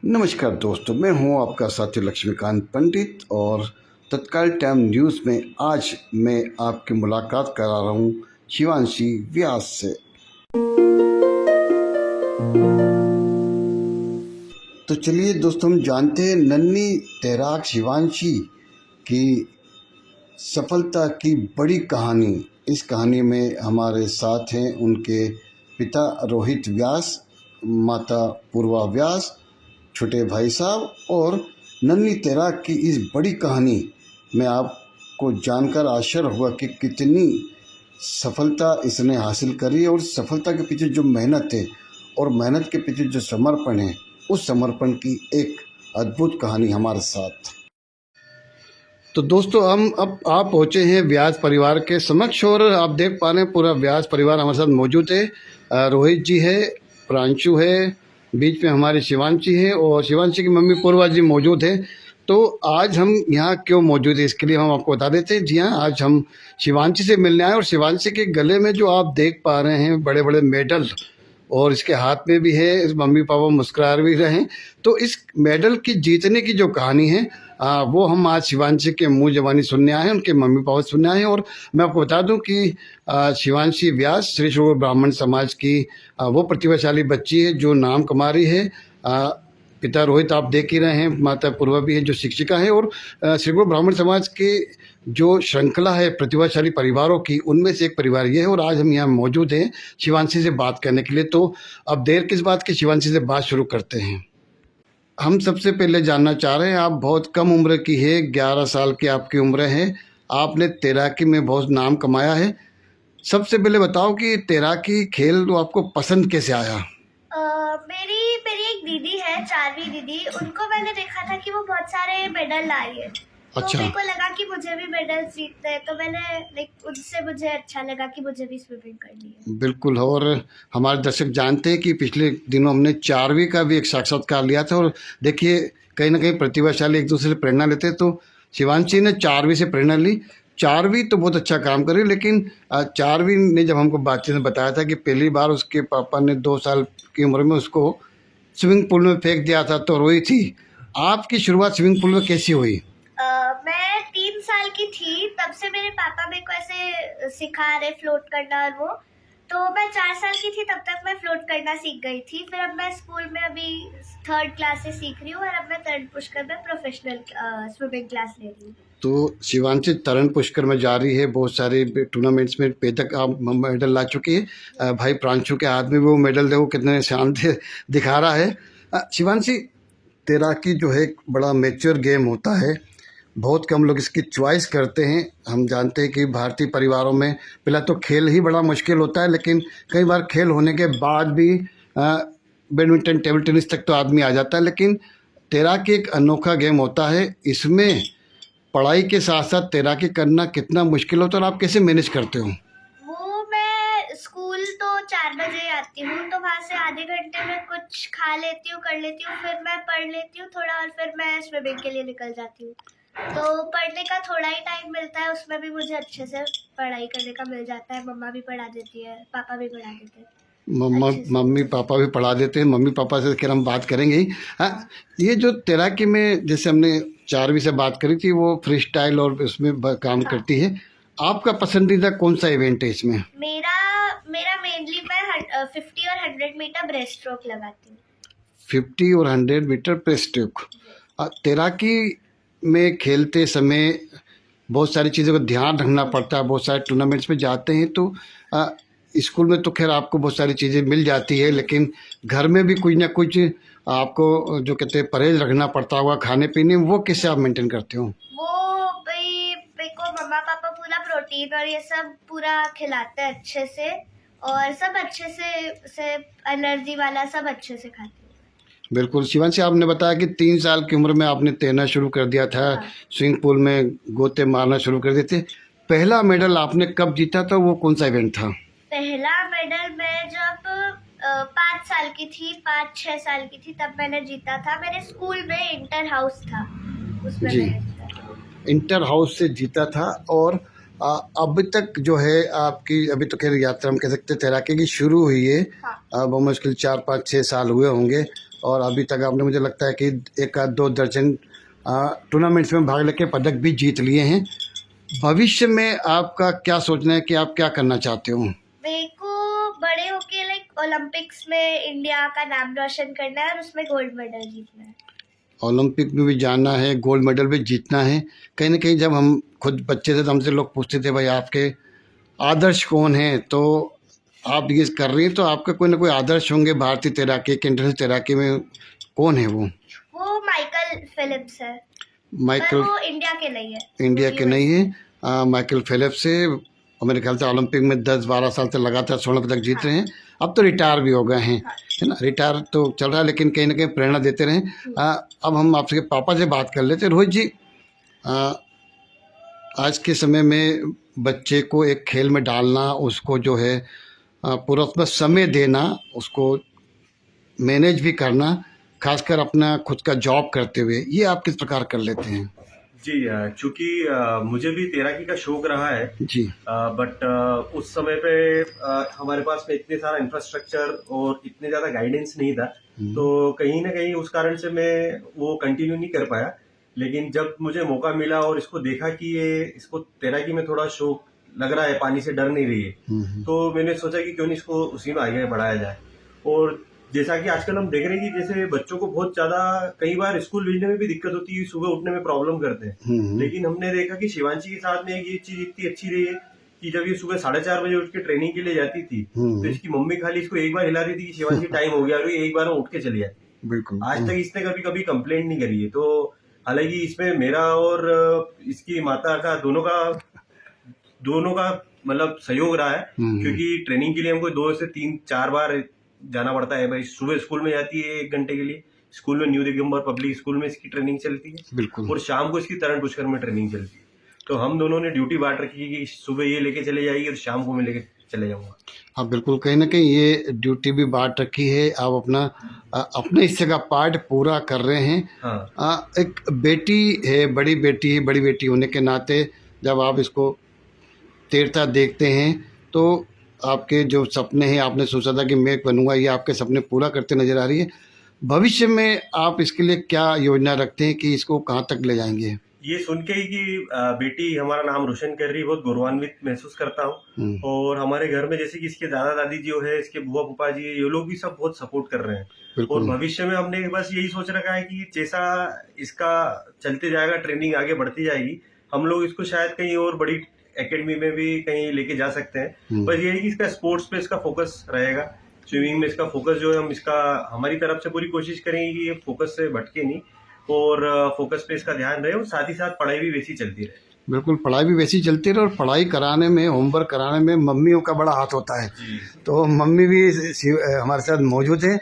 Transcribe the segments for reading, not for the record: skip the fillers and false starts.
नमस्कार दोस्तों, मैं हूं आपका साथी लक्ष्मीकांत पंडित और तत्काल टाइम न्यूज़ में आज मैं आपकी मुलाकात करा रहा हूं शिवांशी व्यास से। तो चलिए दोस्तों, हम जानते हैं नन्ही तैराक शिवांशी की सफलता की बड़ी कहानी। इस कहानी में हमारे साथ हैं उनके पिता रोहित व्यास, माता पूर्वा व्यास, छोटे भाई साहब और नन्ही तैराक की इस बड़ी कहानी में आपको जानकर आश्चर्य हुआ कि कितनी सफलता इसने हासिल करी और सफलता के पीछे जो मेहनत है और मेहनत के पीछे जो समर्पण है, उस समर्पण की एक अद्भुत कहानी हमारे साथ। तो दोस्तों, हम अब आप पहुँचे हैं व्यास परिवार के समक्ष और आप देख पा रहे हैं पूरा व्यास परिवार हमारे साथ मौजूद है। रोहित जी है, प्रांशु है, बीच में हमारी शिवांशी है और शिवांशी की मम्मी पूर्वा जी मौजूद है। तो आज हम यहाँ क्यों मौजूद है इसके लिए हम आपको बता देते हैं। जी हाँ, आज हम शिवांशी से मिलने आए और शिवांशी के गले में जो आप देख पा रहे हैं बड़े बड़े मेडल और इसके हाथ में भी है, इस मम्मी पापा मुस्कुरा भी रहे हैं। तो इस मेडल की जीतने की जो कहानी है वो हम आज शिवांशी के मुँह ज़बानी सुनने आए हैं, उनके मम्मी पापा सुनने आए हैं। और मैं आपको बता दूं कि शिवांशी व्यास श्री शुभ ब्राह्मण समाज की वो प्रतिभाशाली बच्ची है जो नाम कमा रही है। पिता रोहित आप देख ही रहे हैं, माता पूर्वा भी है जो शिक्षिका है और श्री गुरु ब्राह्मण समाज के जो श्रृंखला है प्रतिभाशाली परिवारों की, उनमें से एक परिवार ये है। और आज हम यहाँ मौजूद हैं शिवांशी से बात करने के लिए। तो अब देर किस बात की, शिवांशी से बात शुरू करते हैं। हम सबसे पहले जानना चाह रहे हैं, आप बहुत कम उम्र की है, 11 साल की आपकी उम्र है, आपने तैराकी में बहुत नाम कमाया है। सबसे पहले बताओ कि तैराकी खेल तो आपको पसंद कैसे आया? मेरी मेरी एक दीदी है, 4वीं दीदी, उनको मैंने देखा था कि वो बहुत सारे मेडल लाई है। तो अच्छा। मेरे को लगा कि मुझे भी मेडल जीतते हैं, तो मैंने उनसे मुझे अच्छा लगा कि मुझे भी स्विमिंग करनी है। बिल्कुल। और हमारे दर्शक जानते हैं कि पिछले दिनों हमने 4वीं का भी एक साक्षात्कार लिया था और देखिए कहीं ना कहीं प्रतिभाशाली एक दूसरे से प्रेरणा लेते हैं। तो शिवांशी ने 4वीं से प्रेरणा ली। 4वीं तो बहुत अच्छा काम करी, लेकिन 4वीं ने जब हमको बातचीत में बताया था कि पहली बार उसके पापा ने 2 साल की उम्र में उसको स्विमिंग पूल में फेंक दिया था तो रोई थी। आपकी शुरुआत स्विमिंग पूल में कैसी हुई? मैं 3 साल की थी, तब से मेरे पापा मेरे को ऐसे सिखा रहे फ्लोट करना। और वो तो मैं 4 साल की थी तब तक मैं फ्लोट करना सीख गई थी। फिर अब मैं स्कूल में अभी 3rd क्लास से सीख रही हूँ और अब मैं तरण पुष्कर में प्रोफेशनल स्विमिंग क्लास ले रही हूँ। तो शिवांशी तरण पुष्कर में जा रही है, बहुत सारे टूर्नामेंट्स में पदक आप मेडल ला चुकी है। भाई प्रांशु के हाथ में वो मेडल देखो कितने शानदार दिखा रहा है। शिवांशी, तैराकी जो है एक बड़ा मैच्योर गेम होता है, बहुत कम लोग इसकी चॉइस करते हैं। हम जानते हैं कि भारतीय परिवारों में पहला तो खेल ही बड़ा मुश्किल होता है, लेकिन कई बार खेल होने के बाद भी बैडमिंटन टेबल टेनिस तक तो आदमी आ जाता है। लेकिन तैराकी एक अनोखा गेम होता है, इसमें पढ़ाई के साथ साथ तैराकी करना कितना मुश्किल होता है और आप कैसे मैनेज करते हो? वो मैं स्कूल तो 4 बजे आती हूँ, तो वहाँ से आधे घंटे में कुछ खा लेती हूँ, कर लेती हूँ, फिर मैं पढ़ लेती हूँ थोड़ा और फिर मैं स्विमिंग के लिए निकल जाती हूँ। तो पढ़ने का थोड़ा ही टाइम मिलता है, उसमें भी मुझे अच्छे से पढ़ाई करने का मिल जाता है। मम्मा भी पढ़ा देती है, पापा भी पढ़ा देते हैं। मम्मी पापा भी पढ़ा देते हैं। मम्मी पापा से खैर हम बात करेंगे ही। हाँ, ये जो तैराकी में जैसे हमने 4वीं से बात करी थी, वो फ्री स्टाइल और उसमें काम करती है। आपका पसंदीदा कौन सा इवेंट है इसमें? मेरा मेरा मेनली मैं 50 और 100 मीटर ब्रेस्ट स्ट्रोक लगाती हूँ। 50 और 100 मीटर ब्रेस्ट स्ट्रोक। तैराकी में खेलते समय बहुत सारी चीज़ों का ध्यान रखना पड़ता है। बहुत सारे टूर्नामेंट्स में जाते हैं तो स्कूल में तो खैर आपको बहुत सारी चीज़ें मिल जाती है, लेकिन घर में भी कुछ ना कुछ आपको जो कहते हैं परहेज रखना पड़ता होगा खाने पीने में, वो कैसे आप मेंटेन करते हो? वो भाई मेरे को मम्मा पापा पूरा प्रोटीन और ये सब पूरा खिलाते हैं अच्छे से, और सब अच्छे से एनर्जी वाला सब अच्छे से खाती हूँ। बिल्कुल। शिवांशी, आपने बताया कि 3 साल की उम्र में आपने तैरना शुरू कर दिया था। हाँ। स्विमिंग पूल में गोते मारना शुरू कर दिए थे। पहला मेडल आपने कब जीता था, वो कौन सा इवेंट था? पहला मेडल मैं जब 5 साल की थी, 5-6 साल की थी, तब मैंने जीता था। मेरे स्कूल में इंटर हाउस था, उसमें जी, मैंने जीता था। इंटर हाउस से जीता था। और अब तक जो है आपकी, अभी तो खैर यात्रा हम कह सकते हैं तैराकी की शुरू हुई है। हाँ। अब मुश्किल 4-5-6 साल हुए होंगे। और अभी तक आपने मुझे लगता है कि 1-2 दर्जन टूर्नामेंट्स में भाग लेकर पदक भी जीत लिए हैं। भविष्य में आपका क्या सोचना है कि आप क्या करना चाहते हो? मेरे को बड़े होके लाइक ओलंपिक्स में इंडिया का नाम रोशन करना है और उसमें गोल्ड मेडल जीतना है। ओलंपिक में भी जाना है, गोल्ड मेडल भी जीतना है। कहीं न कहीं जब हम खुद बच्चे थे तो हमसे लोग पूछते थे भाई आपके आदर्श कौन हैं? तो आप ये कर रही हैं तो आपके कोई ना कोई आदर्श होंगे भारतीय तैराकी के, इंटरनेशनल तैराकी में कौन है वो? वो माइकल फेलिप्स है, पर माइकल वो इंडिया के नहीं है, इंडिया वो के US नहीं है। माइकल फेलिप्स से और मेरे ख्याल से ओलंपिक में 10-12 साल से लगातार स्वर्ण पदक जीत रहे हैं। अब तो रिटायर भी हो गए हैं, है ना? रिटायर तो चल रहा है लेकिन कहीं ना कहीं प्रेरणा देते रहें। अब हम आपके पापा से बात कर लेते हैं। रोहित जी, आज के समय में बच्चे को एक खेल में डालना, उसको जो है पूरा उसमें समय देना, उसको मैनेज भी करना, खासकर अपना खुद का जॉब करते हुए, ये आप किस प्रकार कर लेते हैं? जी, चूंकि मुझे भी तैराकी का शौक रहा है जी। बट उस समय पे हमारे पास में इतने सारा इंफ्रास्ट्रक्चर और इतने ज़्यादा गाइडेंस नहीं था, तो कहीं ना कहीं उस कारण से मैं वो कंटिन्यू नहीं कर पाया। लेकिन जब मुझे मौका मिला और इसको देखा कि ये इसको तैराकी में थोड़ा शौक लग रहा है, पानी से डर नहीं रही है, तो मैंने सोचा कि क्यों नहीं इसको उसी में आगे बढ़ाया जाए। और जैसा कि आजकल हम देख रहे हैं कि जैसे बच्चों को बहुत ज्यादा कई बार स्कूल भेजने में भी दिक्कत होती है, सुबह उठने में प्रॉब्लम करते हैं। लेकिन हमने देखा कि शिवांशी के साथ में ये चीज इतनी अच्छी रही है कि जब ये सुबह 4:30 बजे उठ के ट्रेनिंग के लिए जाती थी तो इसकी मम्मी खाली इसको एक बार हिला रही थी कि शिवांशी टाइम हो गया, और ये एक बार में उठ के चली जाती। बिल्कुल। आज तक इसने कभी कभी कंप्लेंट नहीं करी है। तो हालांकि इसमें मेरा और इसकी माता का दोनों का मतलब सहयोग रहा है, क्योंकि ट्रेनिंग के लिए हमको 2 से 3-4 बार जाना पड़ता है। भाई सुबह स्कूल में जाती है 1 घंटे के लिए, स्कूल में न्यू दिगंबर पब्लिक स्कूल में इसकी ट्रेनिंग चलती है, बिल्कुल। और शाम को इसकी तरण पुष्कर में ट्रेनिंग चलती है। तो हम दोनों ने ड्यूटी बांट रखी है कि सुबह ये लेके चले जाएगी और शाम को मैं लेके चले जाऊंगा। हाँ बिल्कुल, कहीं ना कहीं ये ड्यूटी भी बांट रखी है। आप अपने हिस्से का पार्ट पूरा कर रहे हैं। हाँ, एक बेटी है, बड़ी बेटी होने के नाते जब आप इसको तैरता देखते हैं तो आपके जो सपने हैं, आपने सोचा था कि मैं बनूंगा, ये आपके सपने पूरा करते नजर आ रही है। भविष्य में आप इसके लिए क्या योजना रखते हैं कि इसको कहाँ तक ले जाएंगे? ये सुन के ही कि बेटी हमारा नाम रोशन कर रही है, बहुत गौरवान्वित महसूस करता हूँ। और हमारे घर में जैसे कि इसके दादा दादी जो है, इसके बुआ फूफा जी, ये लोग भी सब बहुत सपोर्ट कर रहे हैं। और भविष्य में हमने बस यही सोच रखा है कि जैसा इसका चलते जाएगा, ट्रेनिंग आगे बढ़ती जाएगी, हम लोग इसको शायद कहीं और बड़ी एकेडमी में भी कहीं लेके जा सकते हैं। बस ये है कि इसका स्पोर्ट्स पे इसका फोकस रहेगा, स्विमिंग में इसका फोकस जो है, हम इसका हमारी तरफ से पूरी कोशिश करेंगे कि ये फोकस से भटके नहीं और फोकस पे इसका ध्यान रहे, और साथ ही साथ पढ़ाई भी वैसी चलती रहे। बिल्कुल, पढ़ाई भी वैसी चलती रहे, और पढ़ाई कराने में, होमवर्क कराने में मम्मियों का बड़ा हाथ होता है। तो मम्मी भी हमारे साथ मौजूद है।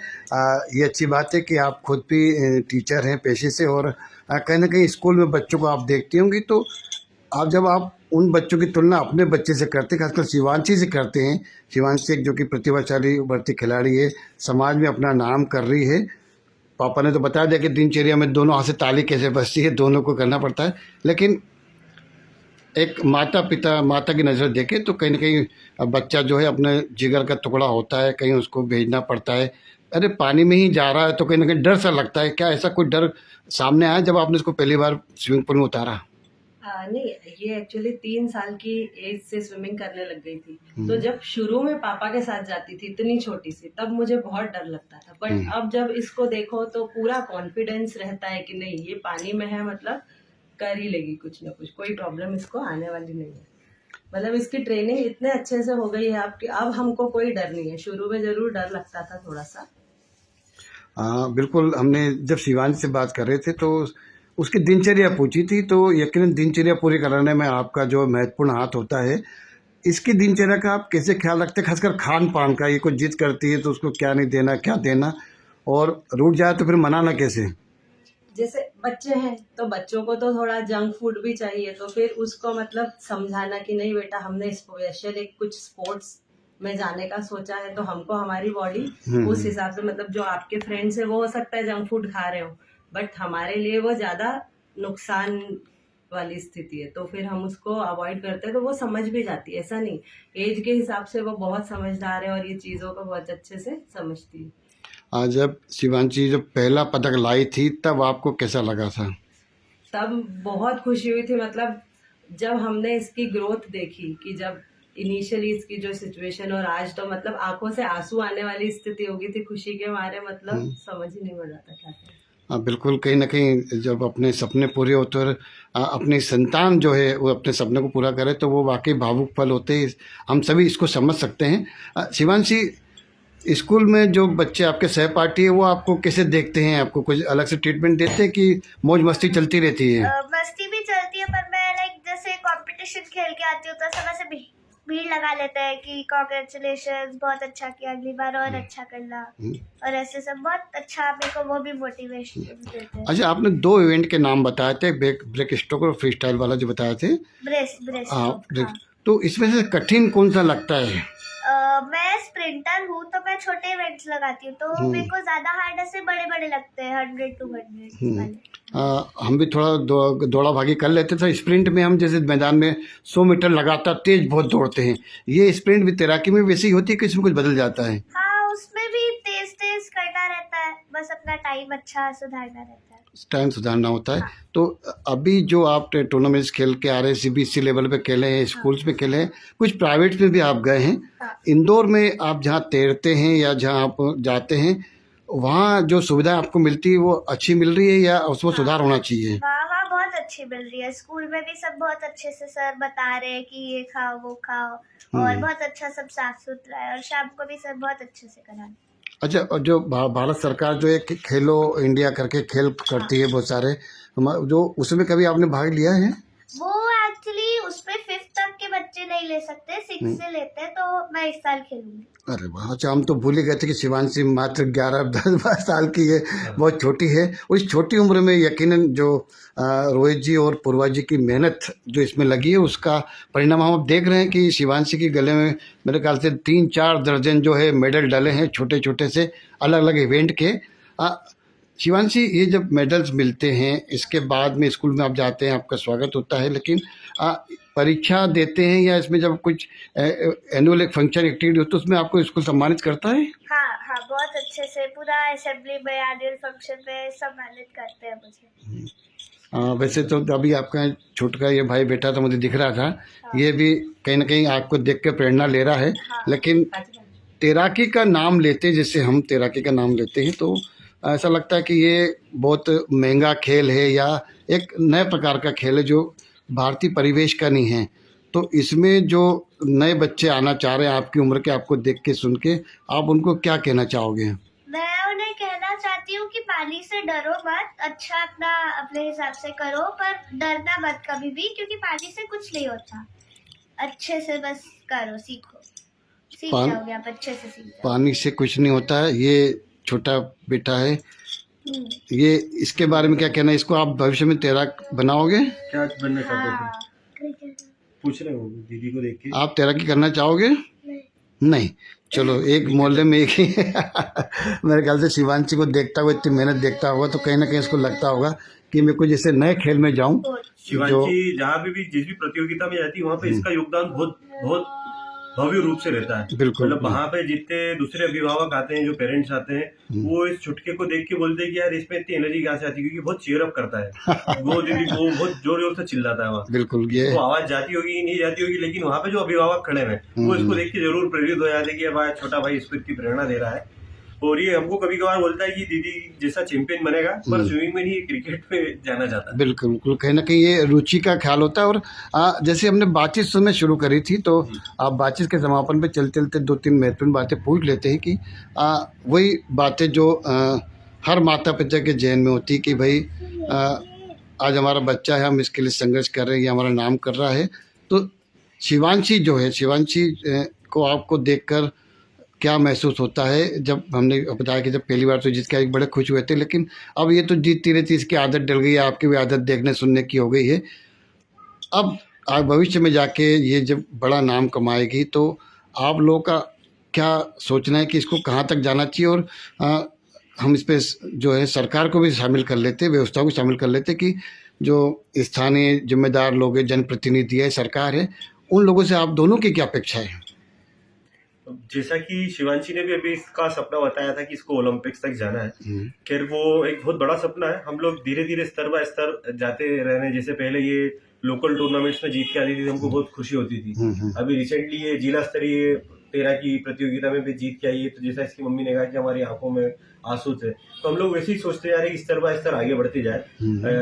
ये अच्छी बात है कि आप खुद भी टीचर हैं पेशे से, और कहीं ना कहीं स्कूल में बच्चों को आप देखती होंगी, तो जब आप उन बच्चों की तुलना अपने बच्चे से करते हैं, खासकर शिवांशी से करते हैं, शिवांशी एक जो कि प्रतिभाशाली उभरती खिलाड़ी है, समाज में अपना नाम कर रही है। पापा ने तो बता दिया कि दिनचर्या में दोनों हाथ से ताली कैसे बजती है, दोनों को करना पड़ता है। लेकिन एक माता की नज़र देखे तो कहीं ना कहीं बच्चा जो है अपने जिगर का टुकड़ा होता है, कहीं उसको भेजना पड़ता है। अरे पानी में ही जा रहा है तो कहीं ना कहीं डर सा लगता है। क्या ऐसा कोई डर सामने आया जब आपने उसको पहली बार स्विमिंग पूल में उतारा? नहीं, ये एक्चुअली 3 साल की एज से स्विमिंग करने लग गई थी। तो जब शुरू में पापा के साथ जाती थी इतनी छोटी सी, तब मुझे बहुत डर लगता था। बट अब जब इसको देखो तो पूरा कॉन्फिडेंस रहता है कि नहीं, ये पानी में है, मतलब कर ही लेगी कुछ ना कुछ, कोई प्रॉब्लम इसको आने वाली नहीं है। मतलब इसकी ट्रेनिंग इतने अच्छे से हो गई है आपकी, अब हमको कोई डर नहीं है। शुरू में जरूर डर लगता था थोड़ा सा। बिल्कुल, हमने जब शिवानी से बात कर रहे थे तो उसकी दिनचर्या पूछी थी, तो यकीनन दिनचर्या पूरी कराने में आपका जो महत्वपूर्ण हाथ होता है। इसकी दिनचर्या का आप कैसे ख्याल रखते हैं, खासकर खान पान का? ये कुछ जिद करती है तो उसको क्या नहीं देना, क्या देना, और रूठ जाए तो फिर मनाना कैसे? जैसे बच्चे हैं तो बच्चों को तो थोड़ा जंक फूड भी चाहिए, तो फिर उसको मतलब समझाना कि नहीं बेटा, हमने स्पेशल एक कुछ स्पोर्ट्स में जाने का सोचा है, तो हमको हमारी बॉडी उस हिसाब से, मतलब जो आपके फ्रेंड्स है वो हो सकता है जंक फूड खा रहे हो, बट हमारे लिए वो ज़्यादा नुकसान वाली स्थिति है, तो फिर हम उसको अवॉइड करते हैं। तो वो समझ भी जाती है, ऐसा नहीं, एज के हिसाब से वो बहुत समझदार है और ये चीज़ों को बहुत अच्छे से समझती है। आज जब शिवांशी जब पहला पदक लाई थी तब आपको कैसा लगा था? तब बहुत खुशी हुई थी, मतलब जब हमने इसकी ग्रोथ देखी कि जब इनिशियली इसकी जो सिचुएशन और आज तो मतलब आंखों से आंसू आने वाली स्थिति हो गई थी खुशी के मारे, मतलब समझ ही नहीं पड़ रहा था क्या करें। हाँ बिल्कुल, कहीं ना कहीं जब अपने सपने पूरे होते और अपनी संतान जो है वो अपने सपने को पूरा करे तो वो वाकई भावुक पल होते हैं। हम सभी इसको समझ सकते हैं। शिवांशी, स्कूल में जो बच्चे आपके सहपाठी है वो आपको कैसे देखते हैं? आपको कुछ अलग से ट्रीटमेंट देते हैं कि मौज मस्ती चलती रहती है? मस्ती भी चलती है, पर मैं लाइक जैसे कंपटीशन खेल के आती हूँ तो सब ऐसे भीड़ लगा लेते हैं कि कॉन्ग्रेचुलेशंस, बहुत अच्छा किया, अगली बार और अच्छा करना, और ऐसे सब बहुत अच्छा मेरे को वो भी मोटिवेशन देते हैं। अच्छा, आपने 2 इवेंट के नाम बताए थे, ब्रेक स्ट्रोक और फ्री स्टाइल वाला जो बताए थे। ब्रेस्ट हाँ, तो इसमें से कठिन कौन सा लगता है? मैं स्प्रिंटर हूँ तो मैं छोटे इवेंट्स लगाती हूँ, तो मेरे को ज्यादा हार्ड ऐसे बड़े बड़े लगते हैं 100-200 वाले। हम भी थोड़ा दौड़ा भागी कर लेते थे। स्प्रिंट में हम जैसे मैदान में 100 मीटर लगातार तेज बहुत दौड़ते हैं, ये स्प्रिंट भी तैराकी में वैसी ही होती है कि इसमें कुछ बदल जाता है? हाँ, उसमें भी तेज तेज करना रहता है, बस अपना टाइम अच्छा सुधारना रहता है। टाइम सुधारना होता है। तो अभी जो आप टूर्नामेंट्स खेल के आ रहे हैं, CBSE लेवल पे खेले हैं, स्कूल्स में खेले हैं, कुछ प्राइवेट में भी आप गए हैं। इंदौर में आप जहाँ तैरते हैं या जहाँ आप जाते हैं वहाँ जो सुविधा आपको मिलती है वो अच्छी मिल रही है या उसमें सुधार होना चाहिए? वहाँ बहुत अच्छी मिल रही है। स्कूल में भी सब बहुत अच्छे से सर बता रहे हैं कि ये खाओ वो खाओ, और बहुत अच्छा सब साफ सुथरा है, और शाम को भी सर बहुत अच्छे से करा रहे हैं। अच्छा, और जो भारत सरकार जो एक खेलो इंडिया करके खेल करती है बहुत सारे, जो उसमें कभी आपने भाग लिया है? वो एक्चुअली उसमें 5th तक के बच्चे नहीं ले सकते, 6 से लेते हैं, तो मैं इस साल खेलूंगी। अरे वाह! अच्छा, हम तो भूल ही गए थे कि शिवांशी मात्र 11-10-12 साल की है, बहुत छोटी है। उस छोटी उम्र में यकीनन जो रोहित जी और पूर्वा जी की मेहनत जो इसमें लगी है उसका परिणाम हम अब देख रहे हैं कि शिवांशी के गले में मेरे ख्याल से 3-4 दर्जन जो है मेडल डले हैं, छोटे छोटे से अलग अलग इवेंट के। शिवांशी, ये जब मेडल्स मिलते हैं इसके बाद में स्कूल में आप जाते हैं, आपका स्वागत होता है, लेकिन परीक्षा देते हैं या इसमें जब कुछ एनुअल एक फंक्शन एक्टिविटी हो तो उसमें आपको स्कूल सम्मानित करता है? हाँ, बहुत अच्छे से पूरा असेंबली में एनुअल फंक्शन में सम्मानित करते हैं मुझे। वैसे तो अभी आपका छोटा ये भाई बेटा तो मुझे दिख रहा था, ये भी कहीं ना कहीं आपको देख के प्रेरणा ले रहा है। लेकिन तैराकी का नाम लेते, जैसे हम तैराकी का नाम लेते हैं तो ऐसा लगता है कि ये बहुत महंगा खेल है या एक नए प्रकार का खेल है जो भारतीय परिवेश का नहीं है। तो इसमें जो नए बच्चे आना चाह रहे हैं आपकी उम्र के, आपको देख के सुन के, आप उनको क्या कहना चाहोगे? मैं उन्हें कहना चाहती हूँ कि पानी से डरो मत, अच्छा अपने हिसाब से करो, पर डरना मत कभी भी, क्योंकि पानी से कुछ नहीं होता। अच्छे से बस करो, सीख जाओगे आप, अच्छे से सीख जाओगे। पानी से कुछ नहीं होता है। ये छोटा बेटा है, ये इसके बारे में क्या कहना है? इसको आप भविष्य में तैराक बनाओगे? क्या बनना चाहते थे? पूछ रहे हो दीदी को देख के। आप तैराकी करना चाहोगे? नहीं। चलो, एक मोहल्ले में एक ही मेरे ख्याल से शिवांशी को देखता हुआ, इतनी मेहनत देखता होगा तो कहीं ना कहीं इसको लगता होगा कि मैं कुछ जैसे नए खेल में जाऊं। शिवांशी जहाँ भी जिस भी प्रतियोगिता में जाती है वहाँ पे इसका योगदान बहुत बहुत भव्य रूप से रहता है। बिल्कुल। मतलब वहाँ पे जितने दूसरे अभिभावक आते हैं, जो पेरेंट्स आते हैं, वो इस छुटके को देख के बोलते हैं कि यार इसमें इतनी एनर्जी कहाँ से आती है, क्योंकि बहुत चीयर अप करता है। वो बहुत जोर जोर से चिल्लाता है वहाँ। बिल्कुल, ये वो आवाज जाती होगी नहीं जाती होगी, लेकिन वहाँ पे जो अभिभावक खड़े हैं वो इसको देख के जरूर प्रेरित हो जाते हैं कि भाई छोटा भाई इसको इतनी प्रेरणा दे रहा है। और ये हमको कभी कभार बोलता है कि दीदी जैसा चैंपियन बनेगा, पर स्विमिंग में नहीं, क्रिकेट में जाना चाहता है। बिल्कुल बिल्कुल, कहीं ना कहीं ये रुचि का ख्याल होता है। और जैसे हमने बातचीत समय शुरू करी थी तो आप बातचीत के समापन पे चलते चलते 2-3 महत्वपूर्ण बातें पूछ लेते हैं कि वही बातें जो हर माता पिता के जहन में होती कि भाई आज हमारा बच्चा है, हम इसके लिए संघर्ष कर रहे हैं, ये हमारा नाम कर रहा है। तो शिवांशी जो है, शिवांशी को आपको देखकर क्या महसूस होता है? जब हमने बताया कि जब पहली बार तो जीत के बड़े खुश हुए थे, लेकिन अब ये तो जीतती रहती, इसकी आदत डल गई है, आपकी भी आदत देखने सुनने की हो गई है। अब भविष्य में जाके ये जब बड़ा नाम कमाएगी तो आप लोगों का क्या सोचना है कि इसको कहाँ तक जाना चाहिए? और हम इस पर जो है सरकार को भी शामिल कर लेते, व्यवस्था को शामिल कर लेते कि जो स्थानीय जिम्मेदार लोग हैं, जनप्रतिनिधि है, सरकार है, उन लोगों से आप दोनों की क्या अपेक्षा है? जैसा कि शिवांशी ने भी अभी इसका सपना बताया था कि इसको ओलंपिक्स तक जाना है, खैर वो एक बहुत बड़ा सपना है। हम लोग धीरे धीरे स्तर बाय स्तर जाते रह रहे हैं। जैसे पहले ये लोकल टूर्नामेंट्स में जीत के आती थी तो हमको बहुत खुशी होती थी। अभी रिसेंटली ये जिला स्तरीय तैराकी प्रतियोगिता में भी जीत के आई है, तो जैसा इसकी मम्मी ने कहा कि हमारी आंखों में आंसू थे, तो हम लोग वैसे ही सोचते जा रहे हैं कि स्तर बाय स्तर आगे बढ़ते जाए,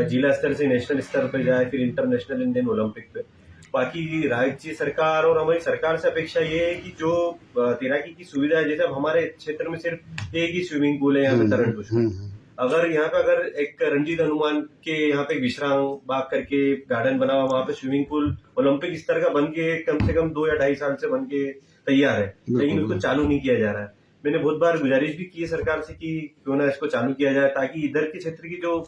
जिला स्तर से नेशनल स्तर पर जाए, फिर इंटरनेशनल एंड देन ओलंपिक पे। बाकी राज्य सरकार और हमारी सरकार से अपेक्षा ये है कि जो तैराकी की सुविधा है, जैसे अब हमारे क्षेत्र में सिर्फ एक ही स्विमिंग पूल है यहाँ पे तरण पुष्कर, अगर यहाँ पे अगर एक रंजीत हनुमान के यहाँ पे विश्राम बाग करके गार्डन बना हुआ, वहाँ पे स्विमिंग पूल ओलंपिक स्तर का बन के कम से कम 2 या 2.5 साल से बन के तैयार है, लेकिन उसको चालू नहीं किया जा रहा है। मैंने बहुत बार गुजारिश भी की है सरकार से कि क्यों ना इसको चालू किया जाए, ताकि इधर के क्षेत्र की जो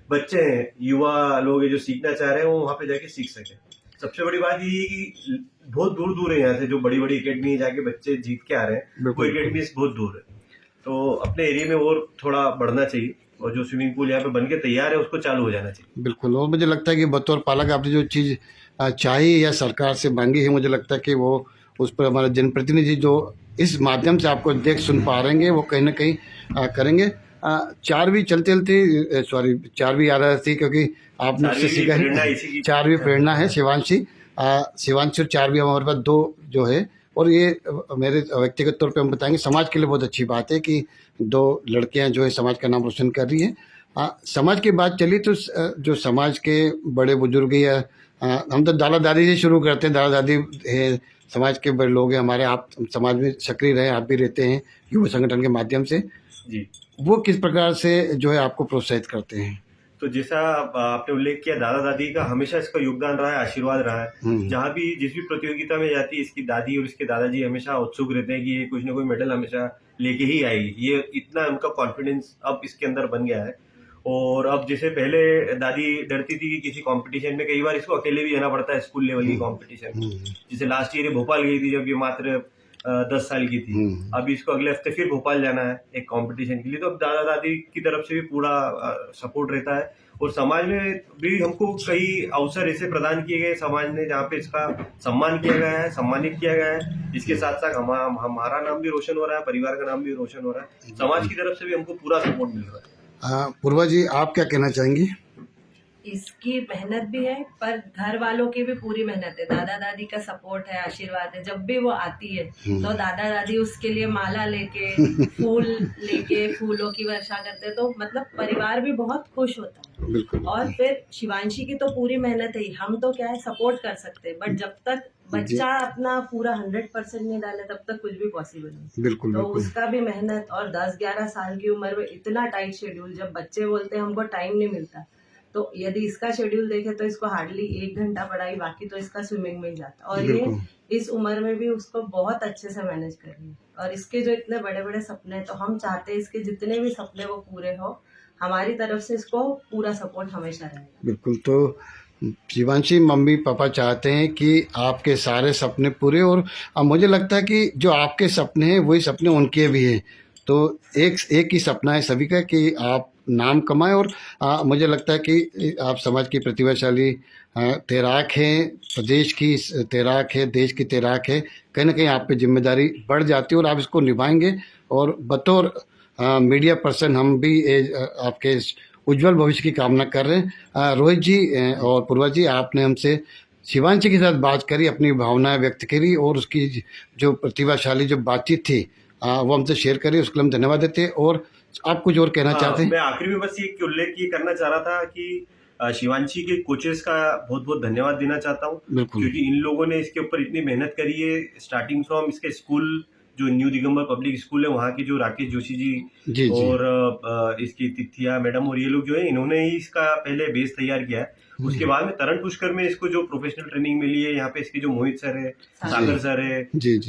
बच्चे हैं, युवा लोग जो सीखना चाह रहे हैं, वो वहाँ पे जाके सीख सके। सबसे बड़ी बात ये है कि बहुत दूर दूर है यहाँ से जो बड़ी बड़ी एकेडमी जाके बच्चे जीत के आ रहे हैं, वो एकेडमी बहुत दूर है, तो अपने एरिया में और थोड़ा बढ़ना चाहिए, और जो स्विमिंग पूल यहाँ पे बन के तैयार है उसको चालू हो जाना चाहिए। बिल्कुल। और मुझे लगता है कि बतौर पालक आपने जो चीज़ चाहिए या सरकार से मांगी है, मुझे लगता है कि वो उस पर हमारे जनप्रतिनिधि जो इस माध्यम से आपको देख सुन पा रहे हैं, वो कहीं ना कहीं करेंगे। चारवीं चलते चलते चारवीं आ रहा थी, क्योंकि आपने उससे सीखा है, चारवीं प्रेरणा है शिवांशी। शिवांशी और चारवीं हमारे पास 2 जो है, और ये मेरे व्यक्तिगत तौर पे हम बताएंगे समाज के लिए बहुत अच्छी बात है कि 2 लड़कियां जो है समाज का नाम रोशन कर रही हैं। समाज की बात चली तो जो समाज के बड़े बुजुर्ग या हम तो दादा दादी से शुरू करते हैं। दादा दादी है, समाज के बड़े लोग हैं हमारे, आप समाज में सक्रिय रहे, आप भी रहते हैं युवा संगठन के माध्यम से जी। वो किस प्रकार से जो है आपको प्रोत्साहित करते हैं? तो जैसा आपने उल्लेख किया, दादा दादी का हमेशा इसका योगदान रहा है, आशीर्वाद रहा है। जहाँ भी जिस भी प्रतियोगिता में जाती है, इसकी दादी और इसके दादाजी हमेशा उत्सुक रहते हैं कि ये कुछ ना कोई मेडल हमेशा लेके ही आएगी। ये इतना उनका कॉन्फिडेंस अब इसके अंदर बन गया है। और अब जैसे पहले दादी डरती थी कि किसी कंपटीशन में कई बार इसको अकेले भी जाना पड़ता है, स्कूल लेवल की कंपटीशन। जैसे लास्ट ईयर भोपाल गई थी जब ये मात्र 10 साल की थी। अब इसको अगले हफ्ते फिर भोपाल जाना है एक कंपटीशन के लिए, तो अब दादा दादी की तरफ से भी पूरा सपोर्ट रहता है। और समाज में भी हमको कई अवसर ऐसे प्रदान किए गए समाज ने, जहाँ पे इसका सम्मान किया गया है, सम्मानित किया गया है। इसके साथ साथ हमारा नाम भी रोशन हो रहा है, परिवार का नाम भी रोशन हो रहा है, समाज की तरफ से भी हमको पूरा सपोर्ट मिल रहा है। पूर्वा जी, आप क्या कहना चाहेंगी? इसकी मेहनत भी है, पर घर वालों की भी पूरी मेहनत है। दादा दादी का सपोर्ट है, आशीर्वाद है। जब भी वो आती है तो दादा दादी उसके लिए माला लेके, फूल लेके, फूलों की वर्षा करते हैं, तो मतलब परिवार भी बहुत खुश होता है। बिल्कुल। और फिर शिवांशी की तो पूरी मेहनत है, हम तो क्या है सपोर्ट कर सकते हैं, बट जब तक बच्चा अपना पूरा 100% नहीं डाले तब तक कुछ भी पॉसिबल नहीं। बिल्कुल, तो बिल्कुल। उसका भी मेहनत, और 10-11 साल की उम्र में इतना टाइट शेड्यूल, जब बच्चे बोलते हैं हमको टाइम नहीं मिलता, तो यदि इसका शेड्यूल देखे तो इसको हार्डली 1 घंटा पढ़ाई, बाकी तो इसका स्विमिंग में जाता। और ये इस उम्र में भी उसको बहुत अच्छे से मैनेज कर रही है। और इसके जो इतने बड़े बड़े सपने हैं, तो हम चाहते हैं इसके जितने भी सपने वो पूरे हो, हमारी तरफ से इसको पूरा सपोर्ट हमेशा रहेगा। बिल्कुल। तो शिवांशी, मम्मी पापा चाहते हैं कि आपके सारे सपने पूरे, और मुझे लगता है कि जो आपके सपने हैं वही सपने उनके भी हैं। तो एक ही सपना है सभी का कि आप नाम कमाएं, और मुझे लगता है कि आप समाज की प्रतिभाशाली तैराक हैं, प्रदेश की तैराक है, देश की तैराक है। कहीं ना कहीं आप पे जिम्मेदारी बढ़ जाती है और आप इसको निभाएंगे। और बतौर मीडिया पर्सन हम भी आपके उज्जवल भविष्य की कामना कर रहे हैं। रोहित जी और पूर्वा जी, आपने हमसे शिवांशी के साथ बात करी, अपनी भावनाएं व्यक्त करी, और उसकी जो प्रतिभाशाली जो बातचीत थी वो हमसे शेयर करी, उसके लिए हम धन्यवाद देते हैं। और आप कुछ और कहना चाहते हैं? मैं आखिरी में बस ये उल्लेख ये करना चाह रहा था कि शिवांशी के कोचेस का बहुत बहुत धन्यवाद देना चाहता हूँ, क्योंकि इन लोगों ने इसके ऊपर इतनी मेहनत करी है। स्टार्टिंग फ्रॉम इसके स्कूल, जो न्यू दिगंबर पब्लिक स्कूल है, वहाँ की जो राकेश जोशी जी और इसकी तिथिया मैडम और ये लोग जो है, इन्होंने ही इसका पहले बेस तैयार किया है। उसके बाद में तरण पुष्कर में इसको जो प्रोफेशनल ट्रेनिंग मिली है, यहाँ पे इसके जो मोहित सर है, सागर सर है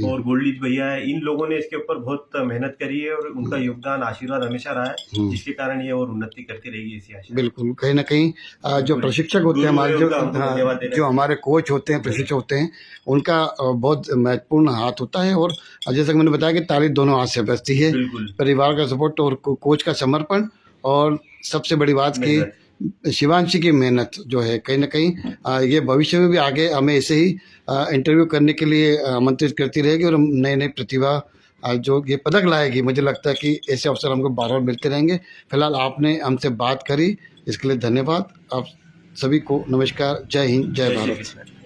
और गोल्डीज भैया है, इन लोगों ने इसके ऊपर बहुत मेहनत करी है, और उनका योगदान, आशीर्वाद हमेशा रहा है, जिसके कारण ये और उन्नति करती रहेगी इसी आशा। बिल्कुल। कहीं ना कहीं जो प्रशिक्षक होते हैं हमारे, जो हमारे कोच होते हैं, प्रशिक्षक होते हैं, उनका बहुत महत्वपूर्ण हाथ होता है। और जैसा कि मैंने बताया कि ताली दोनों हाथ से बजती है, परिवार का सपोर्ट और कोच का समर्पण, और सबसे बड़ी बात कि शिवांशी की मेहनत जो है कहीं ना कहीं ये भविष्य में भी आगे हमें ऐसे ही इंटरव्यू करने के लिए आमंत्रित करती रहेगी और नए नए प्रतिभा जो ये पदक लाएगी। मुझे लगता है कि ऐसे अवसर हमको बार बार मिलते रहेंगे। फिलहाल आपने हमसे बात करी, इसके लिए धन्यवाद। आप सभी को नमस्कार। जय हिंद, जय जय श्री भारत। कृष्ण।